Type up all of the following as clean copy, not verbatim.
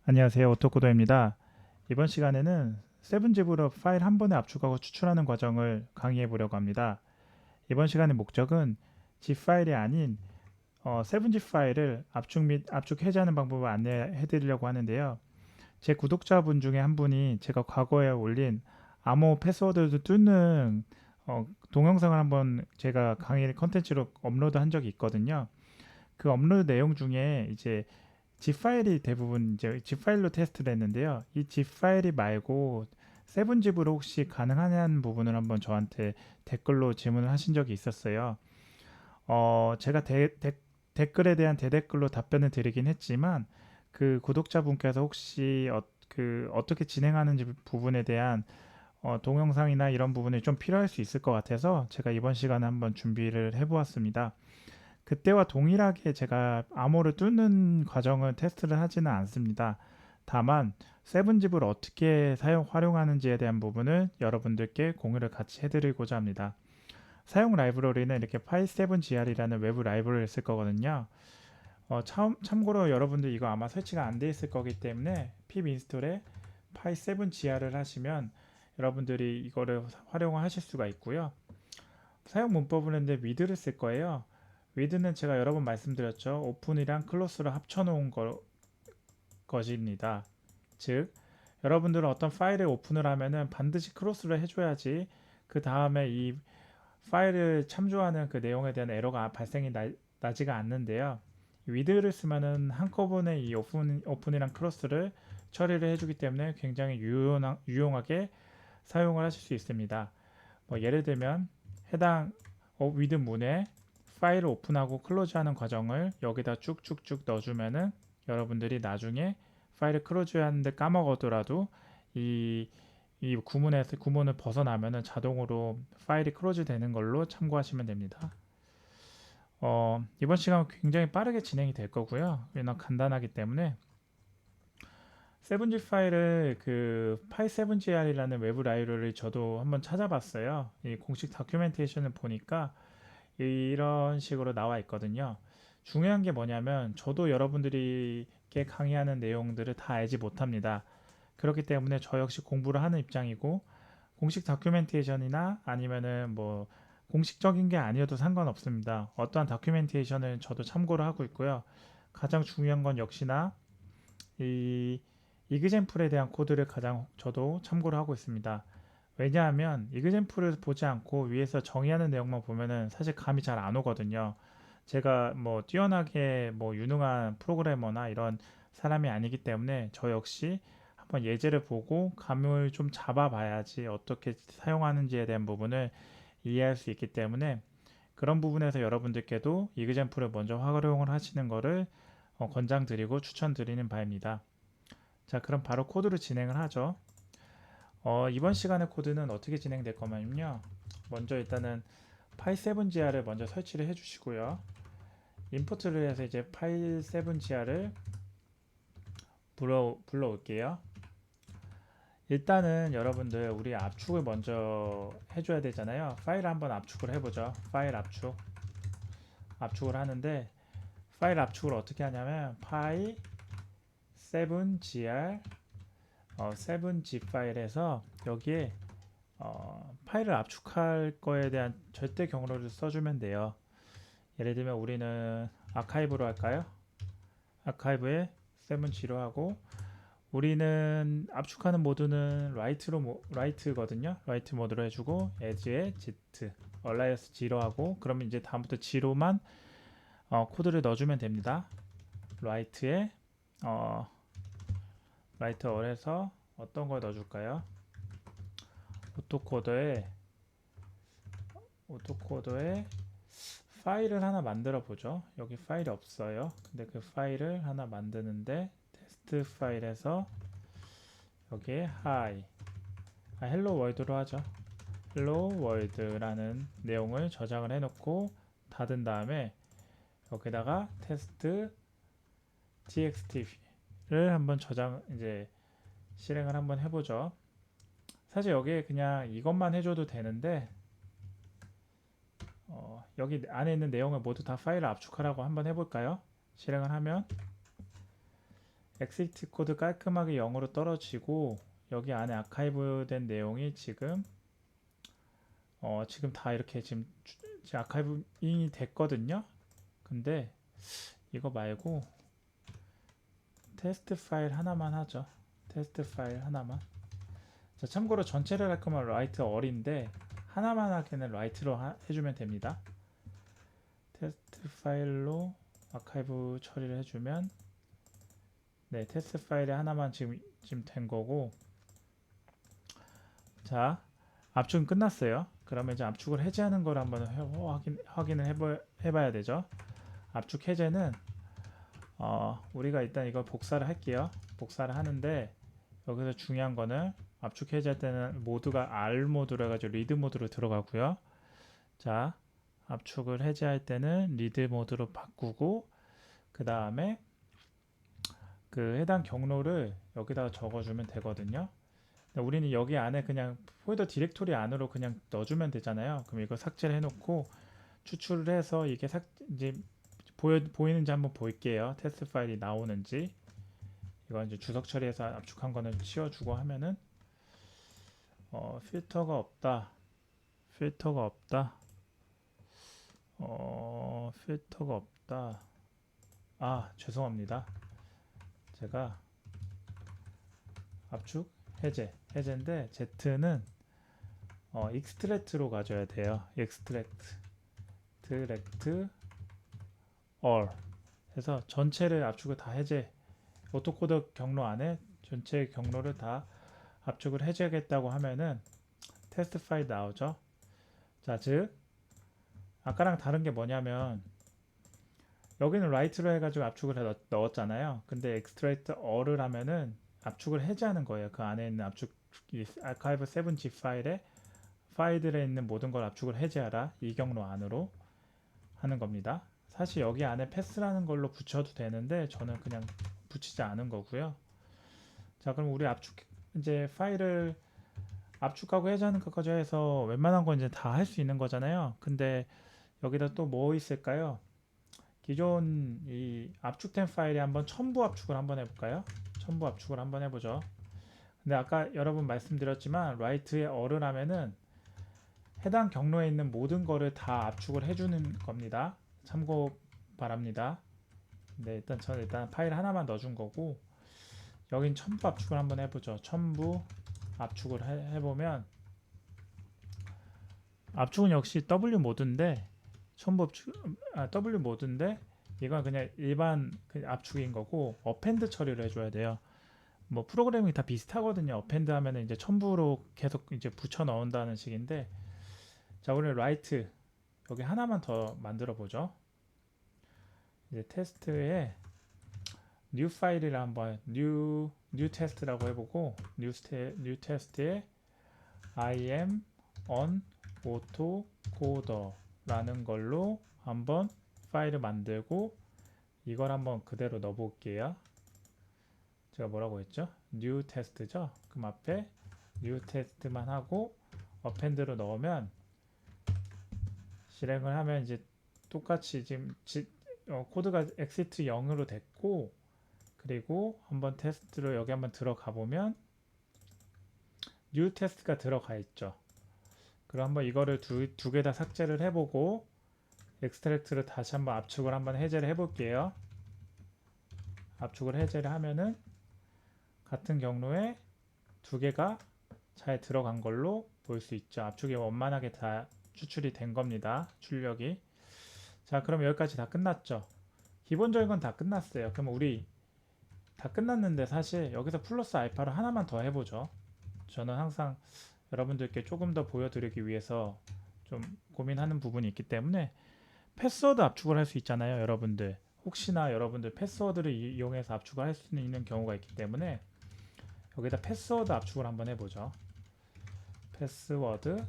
안녕하세요. 오토코더입니다. 이번 시간에는 세븐집으로 파일 한 번에 압축하고 추출하는 과정을 강의해 보려고 합니다. 이번 시간의 목적은 zip 파일이 아닌 세븐집 파일을 압축 및 압축 해제하는 방법을 안내해 드리려고 하는데요. 제 구독자분 중에 한 분이 제가 과거에 올린 암호 패스워드를 뚫는 동영상을 한번 제가 강의 컨텐츠로 업로드 한 적이 있거든요. 그 업로드 내용 중에 이제 zip 파일이 대부분 이제 zip 파일로 테스트를 했는데요. 이 zip 파일이 말고 세븐집으로 혹시 가능하냐는 부분을 한번 저한테 댓글로 질문을 하신 적이 있었어요. 제가 댓글에 대한 대댓글로 답변을 드리긴 했지만 그 구독자분께서 혹시 어떻게 진행하는지 부분에 대한 동영상이나 이런 부분이 좀 필요할 수 있을 것 같아서 제가 이번 시간에 한번 준비를 해보았습니다. 그때와 동일하게 제가 암호를 뚫는 과정을 테스트를 하지는 않습니다. 다만 세븐집을 어떻게 활용하는지에 대한 부분을 여러분들께 공유를 같이 해드리고자 합니다. 사용 라이브러리는 이렇게 pi7gr이라는 외부 라이브러리를 쓸 거거든요. 참고로 여러분들 이거 아마 설치가 안 돼 있을 거기 때문에 pip 인스톨에 pi7gr을 하시면 여러분들이 이거를 활용하실 수가 있고요. 사용 문법은 근데 with를 쓸 거예요. with는 제가 여러 번 말씀드렸죠. 오픈이랑 클로스를 합쳐놓은 것입니다. 즉, 여러분들은 어떤 파일을 오픈을 하면은 반드시 클로스를 해줘야지 그 다음에 이 파일을 참조하는 그 내용에 대한 에러가 발생이 나지가 않는데요. with를 쓰면은 한꺼번에 이 오픈이랑 클로스를 처리를 해주기 때문에 굉장히 유용하게 사용을 하실 수 있습니다. 뭐 예를 들면 해당 with 문에 파일을 오픈하고 클로즈하는 과정을 여기다 쭉쭉쭉 넣어주면은 여러분들이 나중에 파일을 클로즈 하는데 까먹어더라도 이, 이 구문을 벗어나면은 자동으로 파일이 클로즈 되는 걸로 참고하시면 됩니다. 이번 시간은 굉장히 빠르게 진행이 될 거고요. 왜냐면 간단하기 때문에 세븐지 파일을 그 pi7gr이라는 외부 라이브러리를 저도 한번 찾아봤어요. 이 공식 다큐멘테이션을 보니까 이런 식으로 나와 있거든요. 중요한 게 뭐냐면 저도 여러분들이 강의하는 내용들을 다 알지 못합니다. 그렇기 때문에 저 역시 공부를 하는 입장이고 공식 다큐멘테이션이나 아니면은 뭐 공식적인 게 아니어도 상관없습니다. 어떠한 다큐멘테이션을 저도 참고를 하고 있고요. 가장 중요한 건 역시나 이 이그젠플에 대한 코드를 가장 저도 참고를 하고 있습니다. 왜냐하면 이그젠플을 보지 않고 위에서 정의하는 내용만 보면은 사실 감이 잘 안 오거든요. 제가 뭐 뛰어나게 뭐 유능한 프로그래머나 이런 사람이 아니기 때문에 저 역시 한번 예제를 보고 감을 좀 잡아봐야지 어떻게 사용하는지에 대한 부분을 이해할 수 있기 때문에 그런 부분에서 여러분들께도 이그젠플을 먼저 활용을 하시는 것을 권장드리고 추천드리는 바입니다. 자, 그럼 바로 코드를 진행을 하죠. 이번 시간의 코드는 어떻게 진행될 거냐면요. 먼저 일단은 pi7gr을 먼저 설치를 해주시고요. 임포트를 해서 이제 pi7gr을 불러올게요. 일단은 여러분들 우리 압축을 먼저 해줘야 되잖아요. 파일 한번 압축을 해보죠. 파일 압축을 하는데 파일 압축을 어떻게 하냐면 pi7gr 7zip 파일에서 여기에 파일을 압축할 거에 대한 절대 경로를 써주면 돼요. 예를 들면 우리는 아카이브로 할까요? 아카이브에 7G로 하고 우리는 압축하는 모드는 라이트거든요. 라이트 모드로 해주고 에즈에 Z, 얼라이어스 G로 하고 그러면 이제 다음부터 G로만 코드를 넣어주면 됩니다. 라이트에 어, 라이트 얼에서 어떤 걸 넣어줄까요? 오토코더에 오토코더에 파일을 하나 만들어 보죠. 여기 파일이 없어요. 근데 그 파일을 하나 만드는데 테스트 파일에서 여기에 헬로 월드로 하죠. 헬로 월드라는 내용을 저장을 해놓고 닫은 다음에 여기다가 테스트 txt를 한번 이제 실행을 한번 해보죠. 사실 여기에 그냥 이것만 해줘도 되는데 여기 안에 있는 내용을 모두 다 파일을 압축하라고 한번 해볼까요? 실행을 하면 엑시트 코드 깔끔하게 0으로 떨어지고 여기 안에 아카이브 된 내용이 지금 다 이렇게 지금 아카이브잉이 됐거든요. 근데 이거 말고 테스트 파일 하나만 하죠. 테스트 파일 하나만. 자, 참고로 전체를 할 거면 라이트 어린데 하나만 하기는 라이트로 해주면 됩니다. 테스트 파일로 아카이브 처리를 해주면 네, 테스트 파일에 하나만 지금 된 거고. 자, 압축은 끝났어요. 그러면 이제 압축을 해제하는 걸 한번 확인을 해봐야 되죠. 압축 해제는 우리가 일단 이걸 복사를 할게요. 복사를 하는데 여기서 중요한 거는 압축 해제할 때는 모드가 R 모드로 해가지고 리드 모드로 들어가고요. 자, 압축을 해제할 때는 리드 모드로 바꾸고 그 다음에 그 해당 경로를 여기다가 적어주면 되거든요. 우리는 여기 안에 그냥 폴더 디렉토리 안으로 그냥 넣어주면 되잖아요. 그럼 이거 삭제를 해놓고 추출을 해서 이게 이제 보이는지 한번 볼게요. 테스트 파일이 나오는지. 이건 이제 주석 처리해서 압축한 거는 치워주고 하면은 필터가 없다. 필터가 없다. 필터가 없다. 아, 죄송합니다. 제가 압축 해제인데 Z는 익스트랙트로 가져야 돼요. 익스트랙트 all 해서 전체를 압축을 다 해제 오토코더 경로 안에 전체 경로를 다 압축을 해제하겠다고 하면은 테스트 파일 나오죠. 자, 즉 아까랑 다른 게 뭐냐면 여기는 라이트로 해가지고 압축을 넣었잖아요. 근데 extract all을 하면은 압축을 해제하는 거예요. 그 안에 있는 압축 archive 7g 파일들에 있는 모든 걸 압축을 해제하라. 이 경로 안으로 하는 겁니다. 사실 여기 안에 패스라는 걸로 붙여도 되는데 저는 그냥 붙이지 않은 거고요. 자, 그럼 우리 이제 파일을 압축하고 해제하는 것까지 해서 웬만한 건 이제 다 할 수 있는 거잖아요. 근데 여기다 또 뭐 있을까요? 기존 이 압축된 파일에 한번 첨부 압축을 한번 해볼까요? 첨부 압축을 한번 해보죠. 근데 아까 여러분 말씀드렸지만 라이트에 all을 하면은 해당 경로에 있는 모든 거를 다 압축을 해주는 겁니다. 참고 바랍니다. 네, 저는 파일 하나만 넣어준 거고 여긴 첨부 압축을 한번 해보죠. 첨부 압축을 해보면 압축은 역시 W 모드인데 W 모드인데 이건 그냥 일반 압축인 거고 어펜드 처리를 해줘야 돼요. 뭐 프로그래밍이 다 비슷하거든요. 어펜드 하면은 이제 첨부로 계속 이제 붙여 넣는다는 식인데 자, 우리 라이트 여기 하나만 더 만들어 보죠. 이제 테스트에 new 파일이라 한번 new test라고 해보고 new test에 I am on autocoder 라는 걸로 한번 파일을 만들고 이걸 한번 그대로 넣어 볼게요. 제가 뭐라고 했죠? new test죠? 그럼 앞에 new test만 하고 append로 넣으면 실행을 하면 이제 똑같이 지금 코드가 exit 0으로 됐고 그리고 한번 테스트로 여기 한번 들어가 보면 new test가 들어가 있죠. 그럼 한번 이거를 두 개 다 삭제를 해보고 엑스트랙트를 다시 한번 압축을 한번 해제를 해볼게요. 압축을 해제를 하면은 같은 경로에 두 개가 잘 들어간 걸로 볼 수 있죠. 압축이 원만하게 다 추출이 된 겁니다. 출력이. 자, 그럼 여기까지 다 끝났죠. 기본적인 건 다 끝났어요. 그럼 우리 다 끝났는데 사실 여기서 플러스 알파로 하나만 더 해보죠. 저는 항상 여러분들께 조금 더 보여드리기 위해서 좀 고민하는 부분이 있기 때문에 패스워드 압축을 할 수 있잖아요. 여러분들 혹시나 여러분들 패스워드를 이용해서 압축을 할 수 있는 경우가 있기 때문에 여기다 패스워드 압축을 한번 해보죠. 패스워드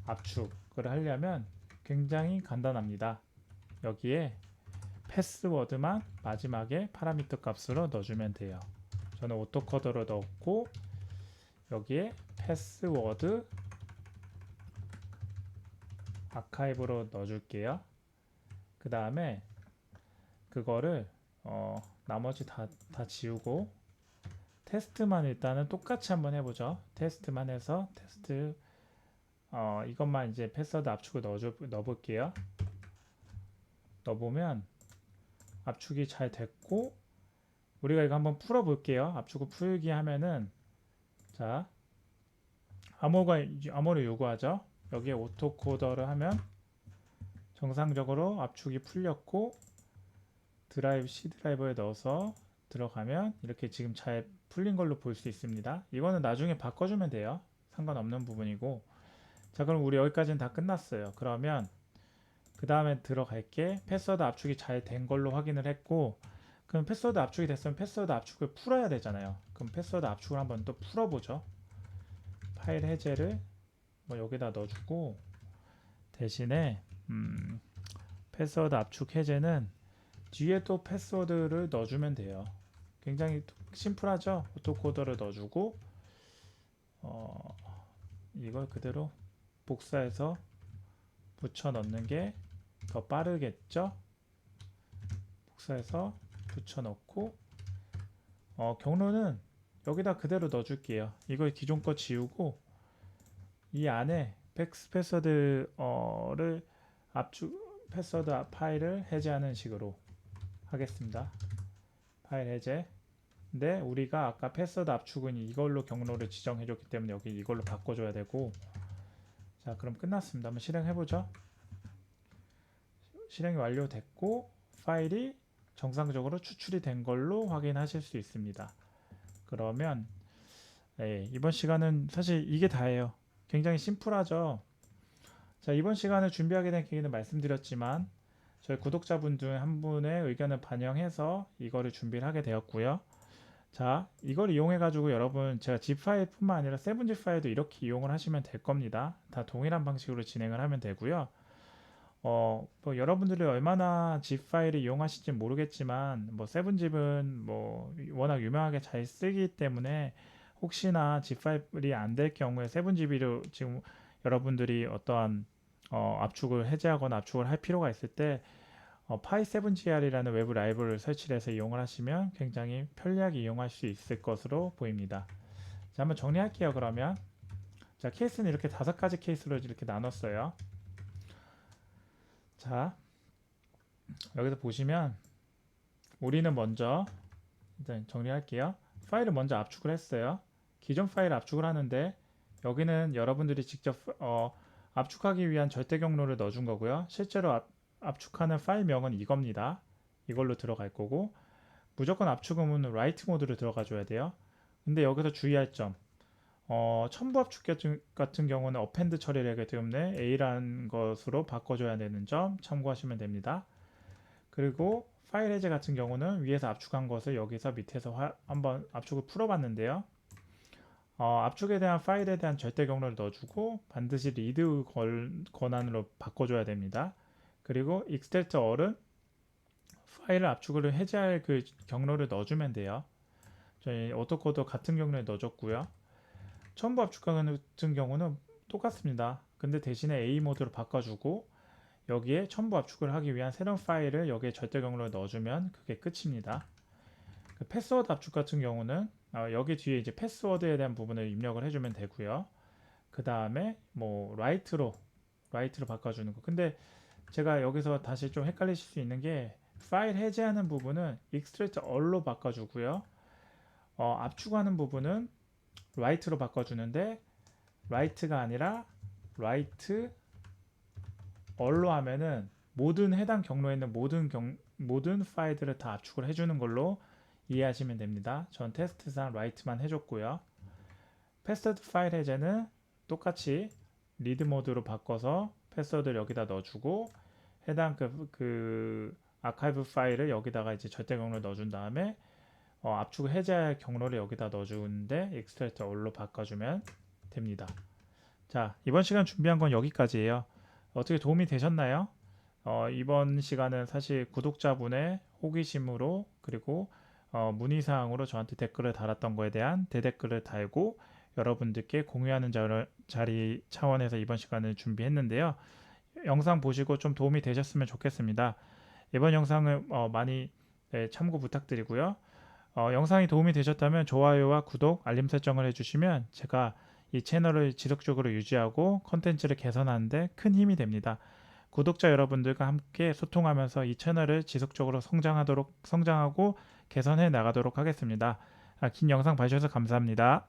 압축을 하려면 굉장히 간단합니다. 여기에 패스워드만 마지막에 파라미터 값으로 넣어주면 돼요. 저는 오토커더로 넣고 여기에 패스워드 아카이브로 넣어줄게요. 그 다음에 그거를 나머지 다 지우고 테스트만 일단은 똑같이 한번 해보죠. 테스트만 해서 테스트 이것만 이제 패스워드 압축을 넣어볼게요. 넣어보면 압축이 잘 됐고 우리가 이거 한번 풀어볼게요. 압축을 풀기 하면은 자 암호를 요구하죠. 여기에 오토코더를 하면 정상적으로 압축이 풀렸고 C 드라이버에 넣어서 들어가면 이렇게 지금 잘 풀린 걸로 볼 수 있습니다. 이거는 나중에 바꿔주면 돼요. 상관없는 부분이고 자 그럼 우리 여기까지는 다 끝났어요. 그러면 그 다음에 들어갈게 패스워드 압축이 잘 된 걸로 확인을 했고 그럼 패스워드 압축이 됐으면 패스워드 압축을 풀어야 되잖아요. 그럼 패스워드 압축을 한번 또 풀어보죠. 파일 해제를 뭐 여기다 넣어주고 대신에 패스워드 압축 해제는 뒤에 또 패스워드를 넣어주면 돼요. 굉장히 심플하죠? 오토코더를 넣어주고 이걸 그대로 복사해서 붙여 넣는 게 더 빠르겠죠? 복사해서 붙여 넣고 경로는 여기다 그대로 넣어줄게요. 이걸 기존 거 지우고 이 안에 패스워드를 압축 패스워드 파일을 해제하는 식으로 하겠습니다. 파일 해제. 근데 우리가 아까 패스워드 압축은 이걸로 경로를 지정해 줬기 때문에 여기 이걸로 바꿔줘야 되고 자 그럼 끝났습니다. 한번 실행해보죠. 실행이 완료됐고 파일이 정상적으로 추출이 된 걸로 확인하실 수 있습니다. 그러면 이번 시간은 사실 이게 다예요. 굉장히 심플하죠. 자 이번 시간을 준비하게 된 계기는 말씀드렸지만 저희 구독자분 중 한 분의 의견을 반영해서 이거를 준비를 하게 되었고요. 자 이걸 이용해 가지고 여러분 제가 zip 파일 뿐만 아니라 7zip 파일도 이렇게 이용을 하시면 될 겁니다. 다 동일한 방식으로 진행을 하면 되고요. 뭐 여러분들이 얼마나 zip 파일을 이용하실지 모르겠지만 뭐 7zip은 뭐 워낙 유명하게 잘 쓰기 때문에 혹시나 zip 파일이 안 될 경우에 7zip으로 지금 여러분들이 어떠한 압축을 해제하거나 압축을 할 필요가 있을 때 pi7gr이라는 외부 라이브러리를 설치를 해서 이용을 하시면 굉장히 편리하게 이용할 수 있을 것으로 보입니다. 자, 한번 정리할게요. 그러면 자 케이스는 이렇게 5가지 케이스로 이렇게 나눴어요. 자 여기서 보시면 우리는 먼저 일단 정리할게요. 파일을 먼저 압축을 했어요. 기존 파일 압축을 하는데 여기는 여러분들이 직접 압축하기 위한 절대 경로를 넣어준 거고요. 실제로 압축하는 파일명은 이겁니다. 이걸로 들어갈 거고 무조건 압축은 write 모드로 들어가 줘야 돼요. 근데 여기서 주의할 점 첨부 압축 같은 경우는 append 처리를 하기 때문에 A라는 것으로 바꿔줘야 되는 점 참고하시면 됩니다. 그리고 파일 해제 같은 경우는 위에서 압축한 것을 여기서 밑에서 한번 압축을 풀어봤는데요. 압축에 대한 파일에 대한 절대 경로를 넣어주고 반드시 리드 권한으로 바꿔줘야 됩니다. 그리고 extract all은 파일을 압축을 해제할 그 경로를 넣어주면 돼요. 저희 오토코더 같은 경로에 넣어줬고요. 첨부 압축 같은 경우는 똑같습니다. 근데 대신에 A 모드로 바꿔주고 여기에 첨부 압축을 하기 위한 새로운 파일을 여기에 절대 경로를 넣어주면 그게 끝입니다. 그 패스워드 압축 같은 경우는 여기 뒤에 이제 패스워드에 대한 부분을 입력을 해주면 되고요. 그 다음에 뭐 write로 바꿔주는 거. 근데 제가 여기서 다시 좀 헷갈리실 수 있는 게 파일 해제하는 부분은 extract all로 바꿔주고요. 압축하는 부분은 write로 바꿔주는데 write가 아니라 write all로 하면은 모든 해당 경로에 있는 모든 파일들을 다 압축을 해주는 걸로 이해하시면 됩니다. 전 테스트상 write만 해줬고요. 패스워드 파일 해제는 똑같이 리드 모드로 바꿔서 패스워드를 여기다 넣어주고 해당 그 아카이브 파일을 여기다가 이제 절대 경로를 넣어준 다음에 압축 해제할 경로를 여기다 넣어주는데 extract all로 바꿔주면 됩니다. 자 이번 시간 준비한 건 여기까지예요. 어떻게 도움이 되셨나요? 이번 시간은 사실 구독자분의 호기심으로 그리고 문의사항으로 저한테 댓글을 달았던 거에 대한 대댓글을 달고 여러분들께 공유하는 자리 차원에서 이번 시간을 준비했는데요. 영상 보시고 좀 도움이 되셨으면 좋겠습니다. 이번 영상을 많이 네, 참고 부탁드리고요. 영상이 도움이 되셨다면 좋아요와 구독, 알림 설정을 해주시면 제가 이 채널을 지속적으로 유지하고 컨텐츠를 개선하는 데 큰 힘이 됩니다. 구독자 여러분들과 함께 소통하면서 이 채널을 지속적으로 성장하고 개선해 나가도록 하겠습니다. 긴 영상 봐주셔서 감사합니다.